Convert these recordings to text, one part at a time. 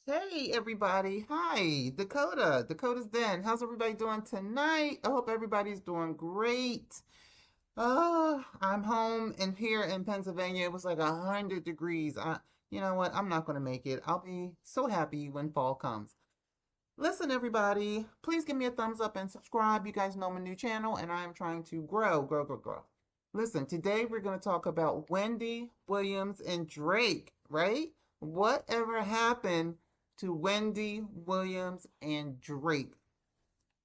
Hey everybody. Hi, Dakota. Dakota's Den. How's everybody doing tonight? I hope everybody's doing great. I'm home and here in Pennsylvania it was like 100 degrees. You know what? I'm not gonna make it. I'll be so happy when fall comes. Listen, everybody, please give me a thumbs up and subscribe. You guys know my new channel and I am trying to grow, grow, grow, grow. Listen, today we're going to talk about Wendy Williams and Drake, right? Whatever happened to Wendy Williams and Drake?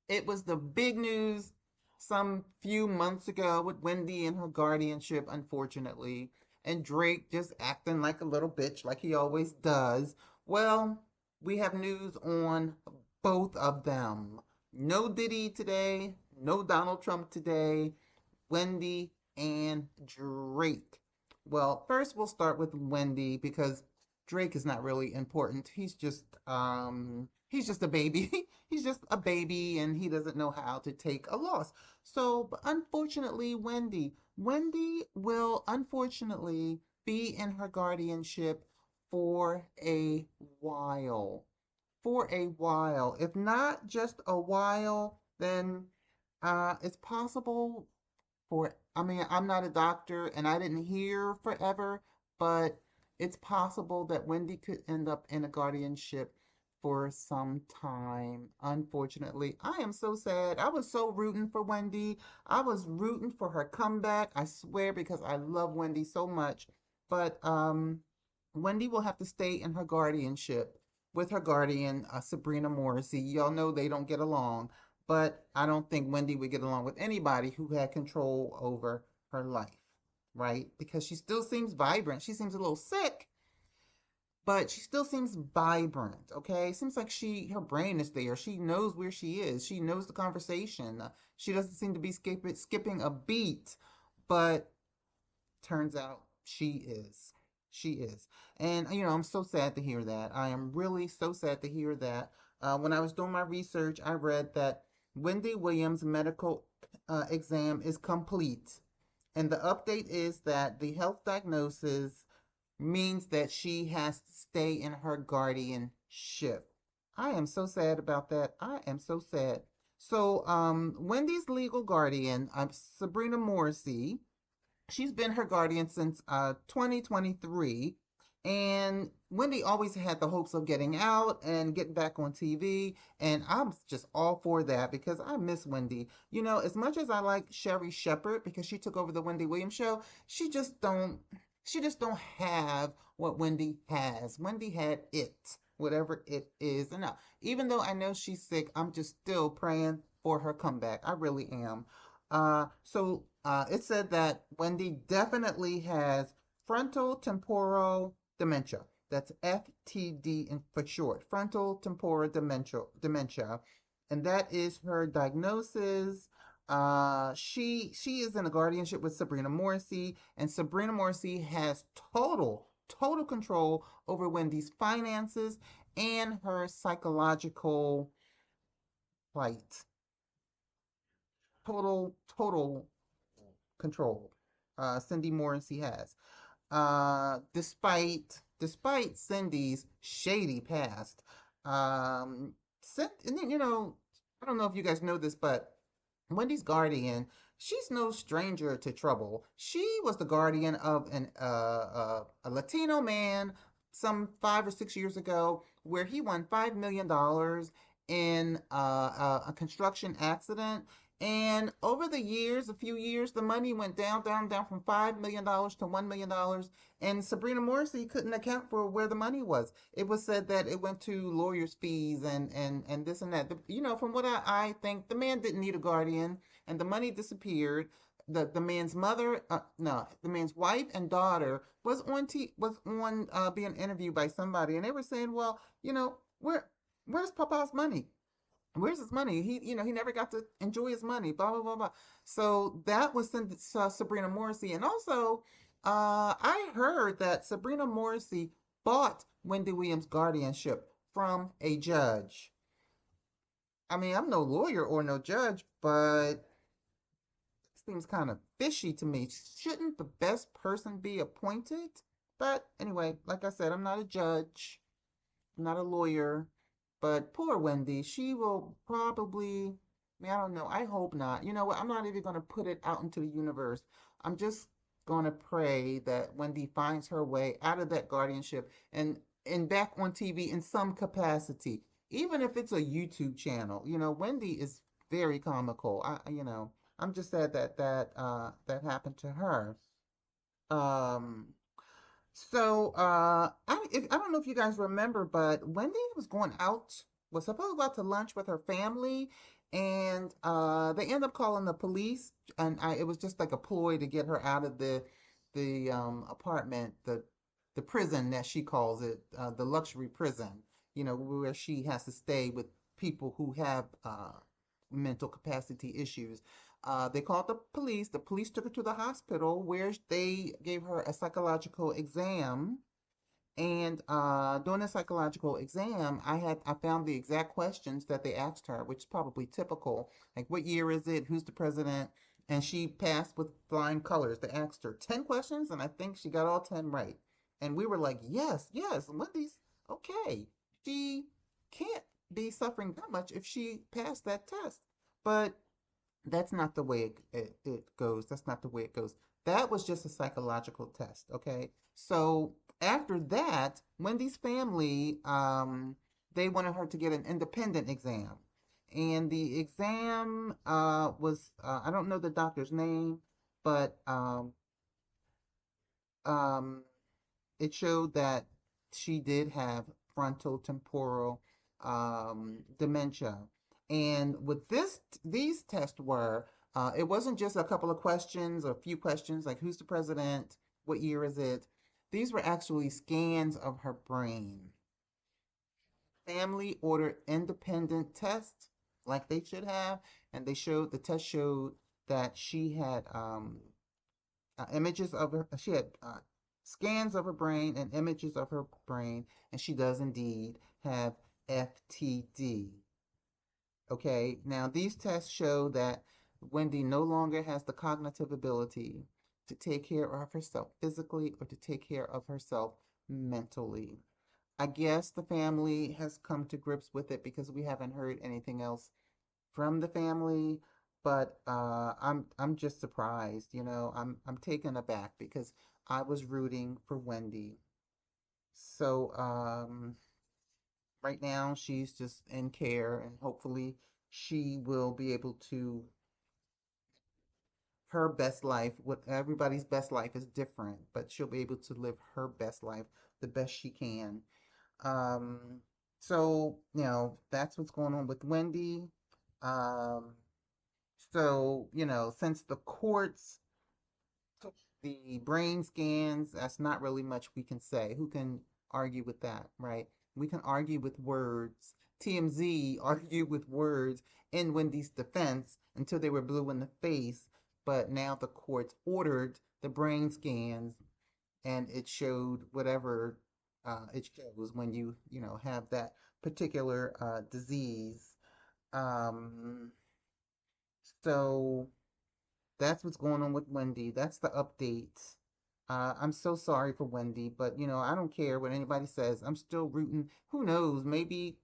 It was the big news some few months ago with Wendy and her guardianship, unfortunately, and Drake just acting like a little bitch like he always does. Well, we have news on both of them. No Diddy today, no Donald Trump today. Wendy and Drake. Well, first we'll start with Wendy because Drake is not really important. He's just a baby. He's just a baby and he doesn't know how to take a loss. So, but unfortunately, Wendy will unfortunately be in her guardianship for a while. For a while. If not just a while, then it's possible I mean, I'm not a doctor and I didn't hear forever, but it's possible that Wendy could end up in a guardianship for some time. Unfortunately, I am so sad. I was so rooting for Wendy. I was rooting for her comeback. I swear because I love Wendy so much. But Wendy will have to stay in her guardianship with her guardian, Sabrina Morrissey. Y'all know they don't get along, but I don't think Wendy would get along with anybody who had control over her life, right? Because she still seems vibrant. She seems a little sick, but she still seems vibrant, okay? Seems like her brain is there. She knows where she is. She knows the conversation. She doesn't seem to be skipping a beat, but turns out she is. She is. And, I'm so sad to hear that. I am really so sad to hear that. When I was doing my research, I read that Wendy Williams' medical exam is complete. And the update is that the health diagnosis means that she has to stay in her guardianship. I am so sad about that. I am so sad. So, Wendy's legal guardian, Sabrina Morrissey, she's been her guardian since 2023. And Wendy always had the hopes of getting out and getting back on TV. And I'm just all for that because I miss Wendy. As much as I like Sherry Shepherd because she took over the Wendy Williams show, she just don't have what Wendy has. Wendy had it, whatever it is. And now, even though I know she's sick, I'm just still praying for her comeback. I really am. It said that Wendy definitely has frontal temporal dementia. That's FTD for short, frontal temporal dementia, and that is her diagnosis. She is in a guardianship with Sabrina Morrissey, and Sabrina Morrissey has total control over Wendy's finances and her psychological plight. Total control. Cindy Morrissey has. Despite Cindy's shady past, and then, I don't know if you guys know this, but Wendy's guardian, she's no stranger to trouble. She was the guardian of a Latino man some 5 or 6 years ago, where he won $5 million in a construction accident. And over the years, a few years, the money went down from $5 million to $1 million. And Sabrina Morrissey couldn't account for where the money was. It was said that it went to lawyers' fees and this and that. From what I think, the man didn't need a guardian, and the money disappeared. The man's mother, no, the man's wife and daughter was on being interviewed by somebody, and they were saying, well, where's Papa's money? Where's his money? He never got to enjoy his money, blah, blah, blah, blah. So that was Sabrina Morrissey. And also, I heard that Sabrina Morrissey bought Wendy Williams' guardianship from a judge. I mean, I'm no lawyer or no judge, but it seems kind of fishy to me. Shouldn't the best person be appointed? But anyway, like I said, I'm not a judge. not a lawyer, but poor Wendy, she will probably, I mean, I don't know. I hope not. You know what? I'm not even going to put it out into the universe. I'm just going to pray that Wendy finds her way out of that guardianship and back on TV in some capacity, even if it's a YouTube channel. You know, Wendy is very comical. I'm just sad that that happened to her. Um, I don't know if you guys remember, but Wendy was supposed to go out to lunch with her family, and they end up calling the police, and it was just like a ploy to get her out of the apartment, the prison that she calls it, the luxury prison, you know, where she has to stay with people who have mental capacity issues. They called the police. The police took her to the hospital where they gave her a psychological exam. And during the psychological exam, I found the exact questions that they asked her, which is probably typical. Like, what year is it? Who's the president? And she passed with flying colors. They asked her 10 questions, and I think she got all 10 right. And we were like, yes, yes, Wendy's okay. She can't be suffering that much if she passed that test. But that's not the way it goes. That's not the way it goes. That was just a psychological test, okay? So after that, Wendy's family, they wanted her to get an independent exam. And the exam was, I don't know the doctor's name, but um, it showed that she did have frontal temporal dementia. And with these tests were, it wasn't just a couple of questions or a few questions like who's the president, what year is it? These were actually scans of her brain. Family ordered independent tests like they should have, and the test showed that she had images of her, she had scans of her brain and images of her brain, and she does indeed have FTD. Okay, now these tests show that Wendy no longer has the cognitive ability to take care of herself physically or to take care of herself mentally. I guess the family has come to grips with it because we haven't heard anything else from the family, but I'm just surprised, you know. I'm taken aback because I was rooting for Wendy. So right now she's just in care, and hopefully she will be able to her best life. What everybody's best life is different, but she'll be able to live her best life the best she can. Um, so you know that's what's going on with Wendy. Um, So, you know, since the courts took the brain scans, that's not really much we can say. Who can argue with that, right? We can argue with words. TMZ argued with words in Wendy's defense until they were blue in the face, but now the courts ordered the brain scans and it showed whatever it shows when you know, have that particular disease. Um, so that's what's going on with Wendy. That's the update. I'm so sorry for Wendy, but you know, I don't care what anybody says. I'm still rooting. Who knows? Maybe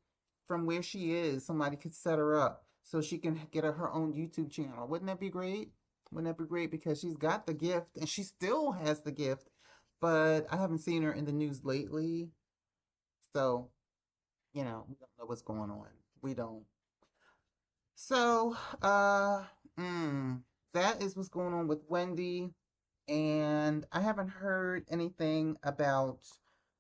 from where she is, somebody could set her up so she can get her own YouTube channel. Wouldn't that be great? Wouldn't that be great? Because she's got the gift and she still has the gift, but I haven't seen her in the news lately. So, you know, we don't know what's going on. We don't. So, that is what's going on with Wendy. And I haven't heard anything about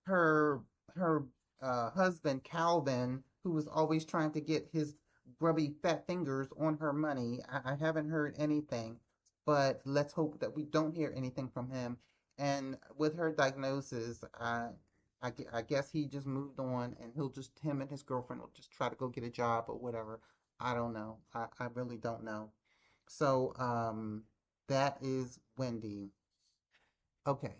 her her husband Calvin, who was always trying to get his grubby fat fingers on her money. I haven't heard anything, but let's hope that we don't hear anything from him. And with her diagnosis, I guess he just moved on, and he'll just him and his girlfriend will just try to go get a job or whatever. I don't know. I really don't know. So that is Wendy. Okay.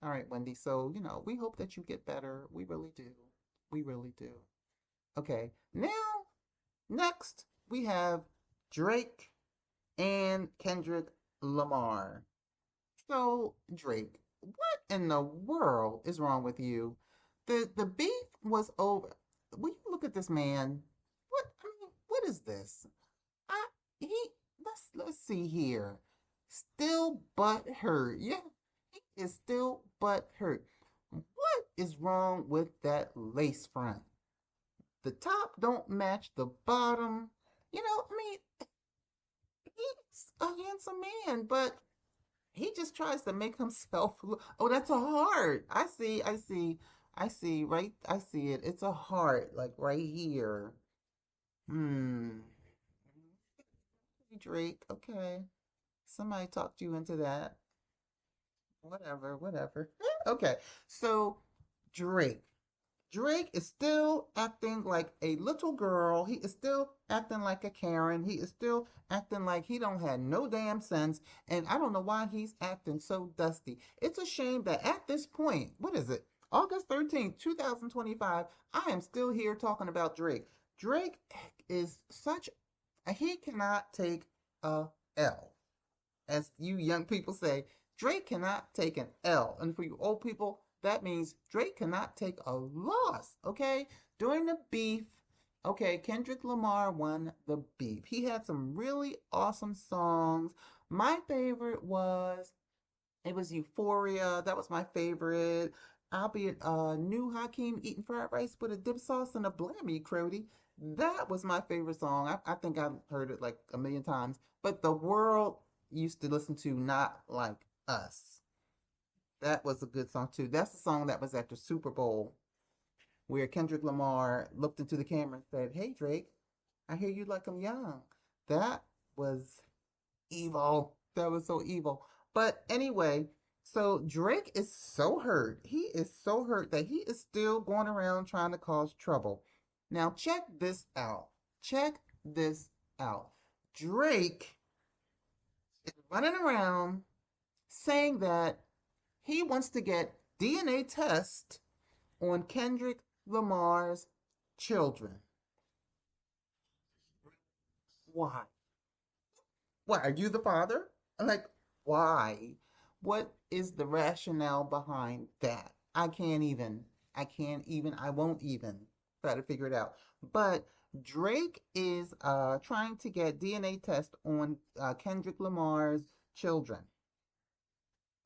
All right, Wendy. So, you know, we hope that you get better. We really do. We really do. Okay. Now, next, we have Drake and Kendrick Lamar. So, Drake, what in the world is wrong with you? The beef was over. Will you look at this man? What is this? I he let's see here. Still butt hurt. Yeah, he is still butt hurt. What is wrong with that lace front? The top don't match the bottom. He's a handsome man, but he just tries to make himself look. Oh, that's a heart. I see. Right, I see it. It's a heart, like right here. Hmm. Drake. Okay. Somebody talked you into that. Whatever, whatever. Okay. So Drake. Drake is still acting like a little girl. He is still acting like a Karen. He is still acting like he don't have no damn sense. And I don't know why he's acting so dusty. It's a shame that at this point, what is it? August 13th, 2025, I am still here talking about Drake. Drake is such he cannot take a L. As you young people say, Drake cannot take an L. And for you old people, that means Drake cannot take a loss, okay? During the beef, okay, Kendrick Lamar won the beef. He had some really awesome songs. My favorite was it was Euphoria. That was my favorite. I'll be new Hakeem eating fried rice with a dip sauce and a blammy crody. That was my favorite song. I think I've heard it like a million times. But the world used to listen to Not Like Us. That was a good song too. That's the song that was at the Super Bowl where Kendrick Lamar looked into the camera and said, "Hey Drake, I hear you like I'm young." That was evil. That was so evil. But anyway, so Drake is so hurt. He is so hurt that he is still going around trying to cause trouble. Now, check this out. Check this out. Drake is running around saying that he wants to get DNA test on Kendrick Lamar's children. Why? Why? Are you the father? Like, why? What is the rationale behind that? I won't even try to figure it out. But Drake is trying to get DNA test on Kendrick Lamar's children.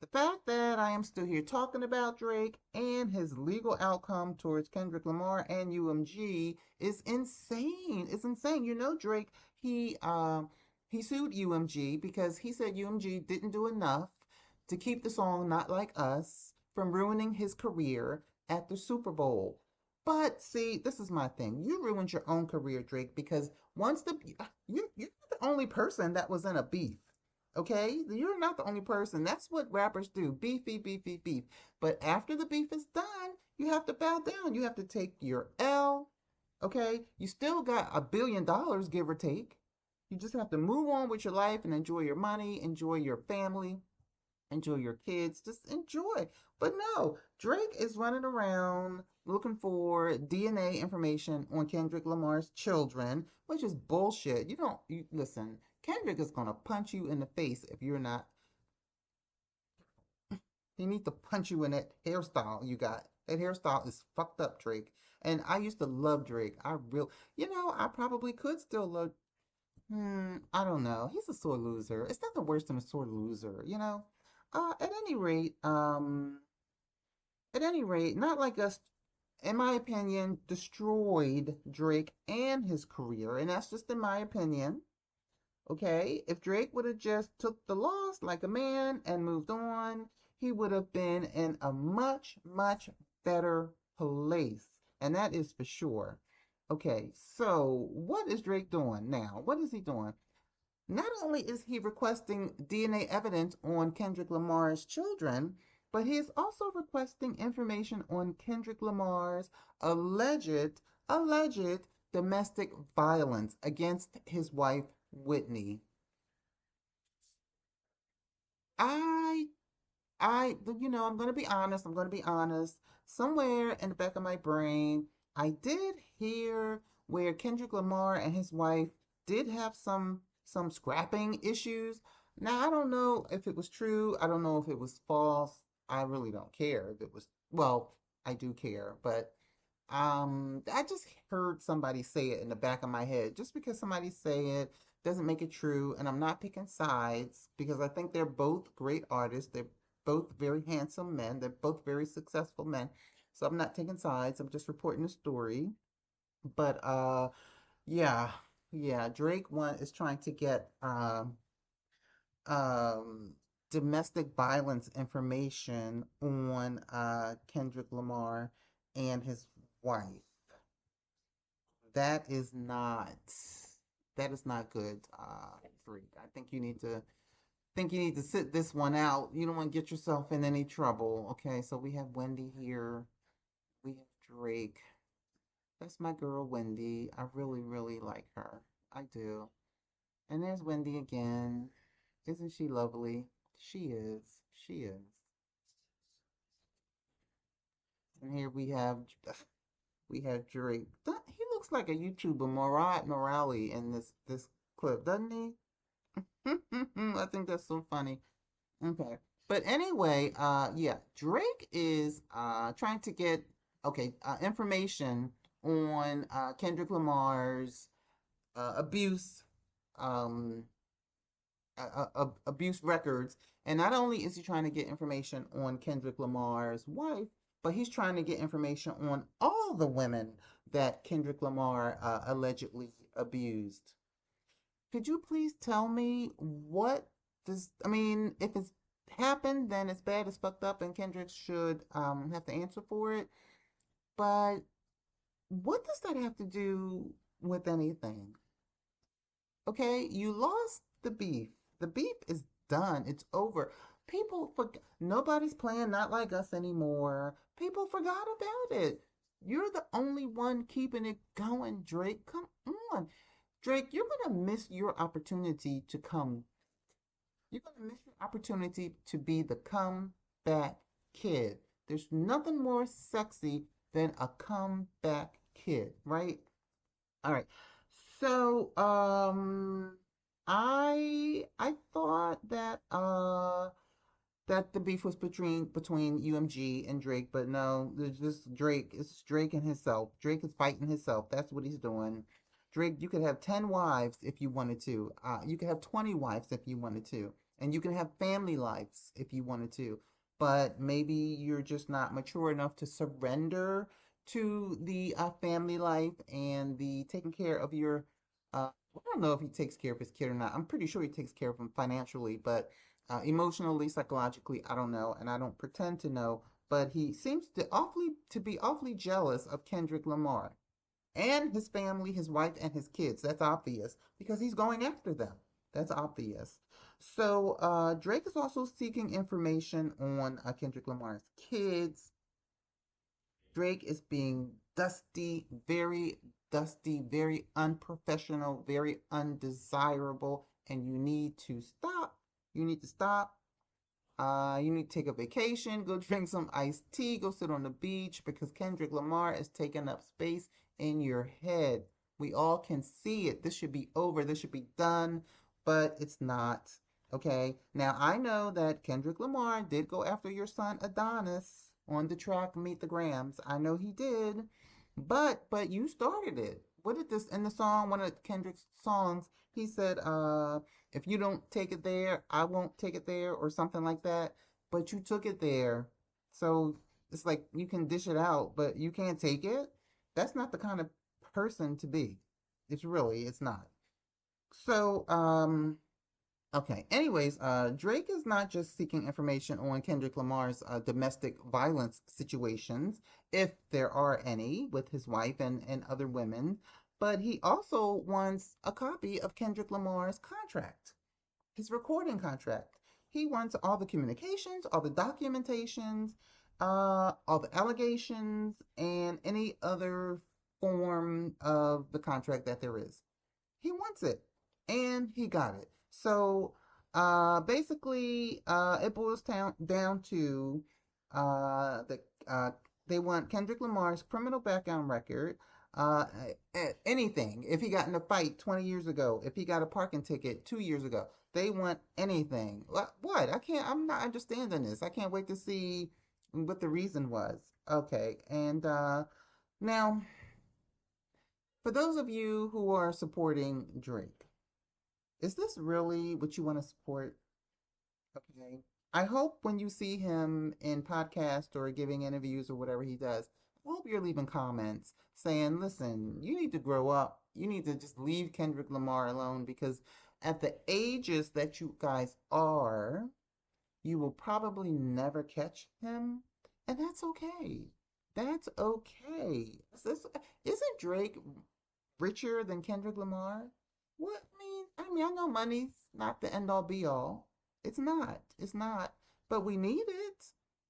The fact that I am still here talking about Drake and his legal outcome towards Kendrick Lamar and UMG is insane. It's insane. Drake, he sued UMG because he said UMG didn't do enough to keep the song Not Like Us from ruining his career at the Super Bowl. But see, this is my thing. You ruined your own career, Drake, because once you're the only person that was in a beef. Okay? You're not the only person. That's what rappers do. Beef, beef, beef, beef, beef. But after the beef is done, you have to bow down. You have to take your L. Okay? You still got $1 billion, give or take. You just have to move on with your life and enjoy your money, enjoy your family, enjoy your kids. Just enjoy. But no, Drake is running around looking for DNA information on Kendrick Lamar's children, which is bullshit. Listen. Kendrick is gonna punch you in the face if you're not. He needs to punch you in that hairstyle you got. That hairstyle is fucked up, Drake. And I used to love Drake. I probably could still love. I don't know. He's a sore loser. It's nothing worse than a sore loser. At any rate, Not Like Us, in my opinion, destroyed Drake and his career, and that's just in my opinion. Okay, if Drake would have just took the loss like a man and moved on, he would have been in a much, much better place. And that is for sure. Okay, so what is Drake doing now? What is he doing? Not only is he requesting DNA evidence on Kendrick Lamar's children, but he is also requesting information on Kendrick Lamar's alleged domestic violence against his wife, Whitney. I, I'm going to be honest. I'm going to be honest. Somewhere in the back of my brain, I did hear where Kendrick Lamar and his wife did have some scrapping issues. Now, I don't know if it was true. I don't know if it was false. I really don't care if it was, well, I do care, but I just heard somebody say it in the back of my head. Just because somebody say it doesn't make it true, and I'm not picking sides because I think they're both great artists. They're both very handsome men. They're both very successful men. So I'm not taking sides. I'm just reporting a story. But yeah, yeah. Drake one is trying to get um domestic violence information on Kendrick Lamar and his wife. That is not that is not good, Drake. I think you need to sit this one out. You don't want to get yourself in any trouble. Okay, so we have Wendy here. We have Drake. That's my girl Wendy. I really, really like her. I do. And there's Wendy again. Isn't she lovely? She is. She is. And here we have Drake. He looks like a YouTuber, Murad Morale, in this clip, doesn't he? I think that's so funny. Okay. But anyway, yeah, Drake is trying to get information on Kendrick Lamar's abuse um abuse records. And not only is he trying to get information on Kendrick Lamar's wife, but he's trying to get information on all the women that Kendrick Lamar allegedly abused. Could you please tell me what does, I mean, if it's happened, then it's bad, it's fucked up, and Kendrick should have to answer for it. But what does that have to do with anything? Okay, you lost the beef. The beef is done. It's over. People forgot. Nobody's playing Not Like Us anymore. People forgot about it. You're the only one keeping it going, Drake. Come on. Drake, you're going to miss your opportunity to come. You're going to miss your opportunity to be the comeback kid. There's nothing more sexy than a comeback kid, right? All right. So, I thought that the beef was between UMG and Drake, but no, there's just Drake. It's Drake and himself. Drake is fighting himself. That's what he's doing. Drake, you could have 10 wives if you wanted to. You could have 20 wives if you wanted to. And you can have family lives if you wanted to. But maybe you're just not mature enough to surrender to the family life and the taking care of your. I don't know if he takes care of his kid or not. I'm pretty sure he takes care of him financially, but emotionally, psychologically, I don't know, and I don't pretend to know. But he seems to be awfully jealous of Kendrick Lamar and his family, his wife, and his kids. That's obvious because he's going after them. That's obvious. So Drake is also seeking information on Kendrick Lamar's kids. Drake is being dusty, very unprofessional, very undesirable, and you need to stop. You need to stop. You need to take a vacation, go drink some iced tea, go sit on the beach because Kendrick Lamar is taking up space in your head. We all can see it. This should be over. This should be done, but it's not. Okay. Now I know that Kendrick Lamar did go after your son Adonis on the track Meet the Grams. I know he did. But you started it. What did this in the song, one of Kendrick's songs, he said, if you don't take it there, I won't take it there, or something like that. But you took it there. So it's like you can dish it out, but you can't take it. That's not the kind of person to be. It's not. So, okay. Anyways, Drake is not just seeking information on Kendrick Lamar's domestic violence situations, if there are any, with his wife and other women, but he also wants a copy of Kendrick Lamar's contract, his recording contract. He wants all the communications, all the documentations, all the allegations, and any other form of the contract that there is. He wants it, and he got it. So, basically, it boils down to the they want Kendrick Lamar's criminal background record. Uh, Anything. If he got in a fight 20 years ago, if he got a parking ticket 2 years ago, they want anything. What? I can't. I'm not understanding this. I can't wait to see what the reason was. Okay, and Now, for those of you who are supporting Drake, is this really what you want to support? Okay. I hope when you see him in podcast or giving interviews or whatever he does, I hope you're leaving comments saying, listen, you need to grow up. You need to just leave Kendrick Lamar alone because at the ages that you guys are, you will probably never catch him. And that's okay. That's okay. Isn't Drake richer than Kendrick Lamar? What I know money's not the end all be all. It's not. It's not. But we need it.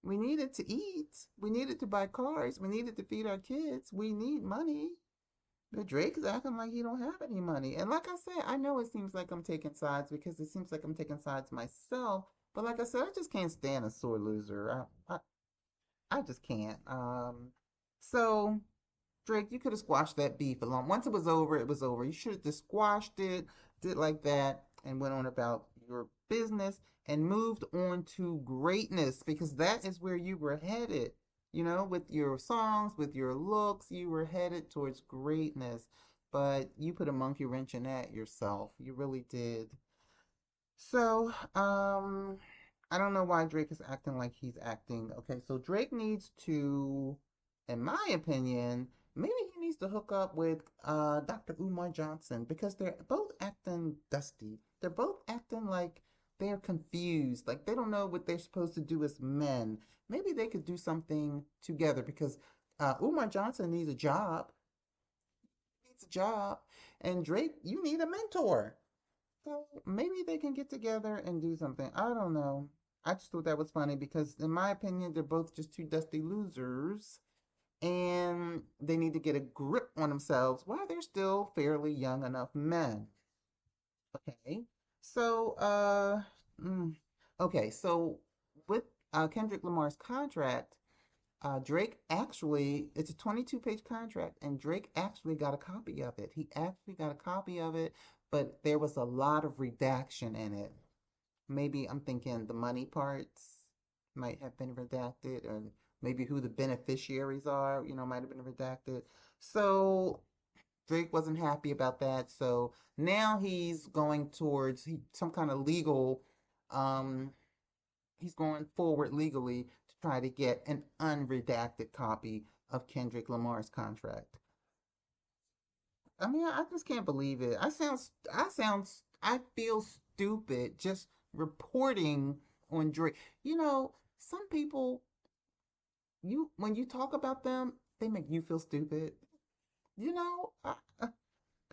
We need it to eat. We need it to buy cars. We need it to feed our kids. We need money. But Drake is acting like he don't have any money. And like I said, I know it seems like I'm taking sides because it seems like I'm taking sides myself. But like I said, I just can't stand a sore loser. I just can't. So Drake, you could have squashed that beef along. Once it was over, it was over. You should have just squashed it, did like that, and went on about your business and moved on to greatness because that is where you were headed. You know, with your songs, with your looks, you were headed towards greatness. But you put a monkey wrench in that yourself. You really did. So, I don't know why Drake is acting like he's acting. Okay, so Drake needs to, in my opinion, maybe he needs to hook up with Dr. Umar Johnson because they're both acting dusty. They're both acting like they're confused, like they don't know what they're supposed to do as men. Maybe they could do something together because Umar Johnson needs a job. He needs a job, and Drake, you need a mentor. So maybe they can get together and do something. I don't know. I just thought that was funny because, in my opinion, they're both just two dusty losers and they need to get a grip on themselves while they're still fairly young enough men. Okay. So, mm, okay. So, with Kendrick Lamar's contract, Drake actually, it's a 22-page contract, and Drake actually got a copy of it. He actually got a copy of it, but there was a lot of redaction in it. Maybe I'm thinking the money parts might have been redacted, or maybe who the beneficiaries are, might have been redacted. So Drake wasn't happy about that. So now he's going towards some kind of legal, um, he's going forward legally to try to get an unredacted copy of Kendrick Lamar's contract. I mean, I just can't believe it. I feel stupid just reporting on Drake. Some people, when you talk about them, they make you feel stupid. You know,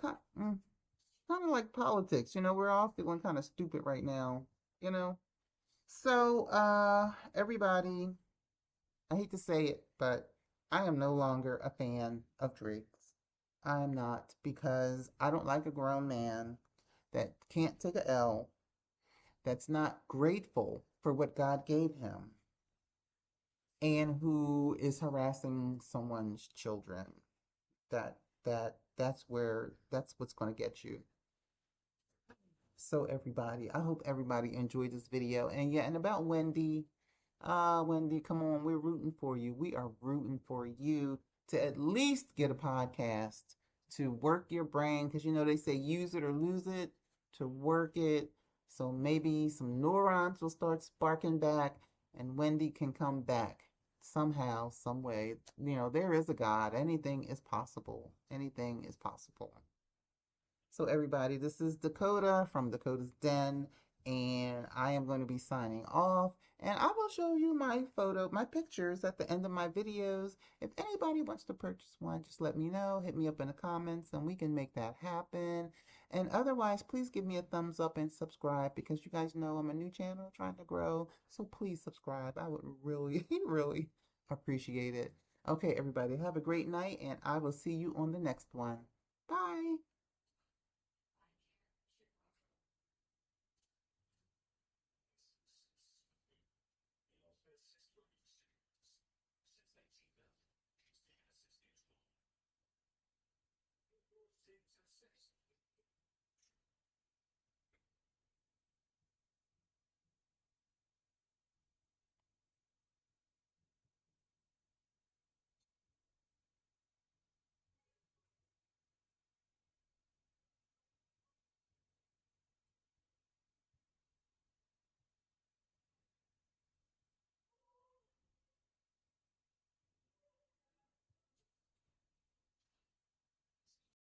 kind, mm, kind of like politics. We're all feeling kind of stupid right now. You know, so everybody, I hate to say it, but I am no longer a fan of Drake's. I'm not because I don't like a grown man that can't take a L, that's not grateful for what God gave him, and who is harassing someone's children. That's what's going to get you. So everybody, I hope everybody enjoyed this video. And yeah, and about Wendy, Wendy, come on, we're rooting for you. We are rooting for you to at least get a podcast, to work your brain, because they say use it or lose it, to work it. So maybe some neurons will start sparking back and Wendy can come back somehow, some way. There is a God. Anything is possible. Anything is possible. So everybody, this is Dakota from Dakota's Den, and I am going to be signing off. And I will show you my pictures at the end of my videos. If anybody wants to purchase one, just let me know. Hit me up in the comments, and we can make that happen. And otherwise, please give me a thumbs up and subscribe because you guys know I'm a new channel trying to grow. So please subscribe. I would really, really appreciate it. Okay, everybody, have a great night, and I will see you on the next one. Bye.